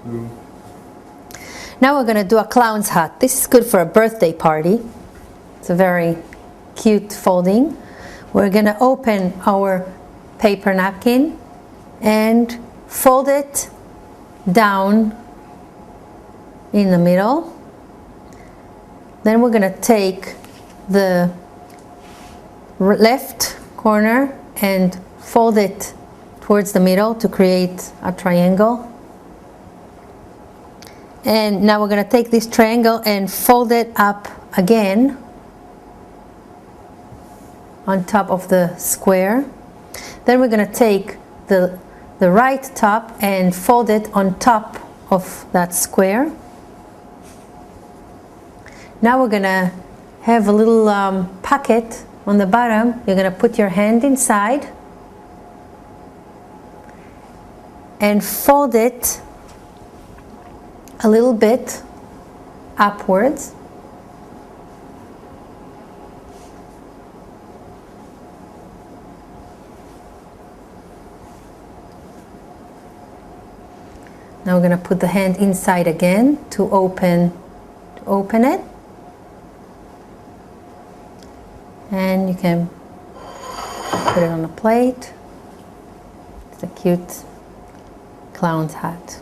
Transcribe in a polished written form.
2. Now we're going to do a clown's hat. This is good for a birthday party. It's a very cute folding. We're going to open our paper napkin and fold it down in the middle. Then we're going to take the left corner and fold it towards the middle to create a triangle. And now we're going to take this triangle and fold it up again on top of the square. Then we're going to take the right top and fold it on top of that square. Now we're going to have a little pocket on the bottom. You're going to put your hand inside and fold it a little bit upwards. Now we're going to put the hand inside again to open it. And you can put it on a plate. It's a cute clown's hat.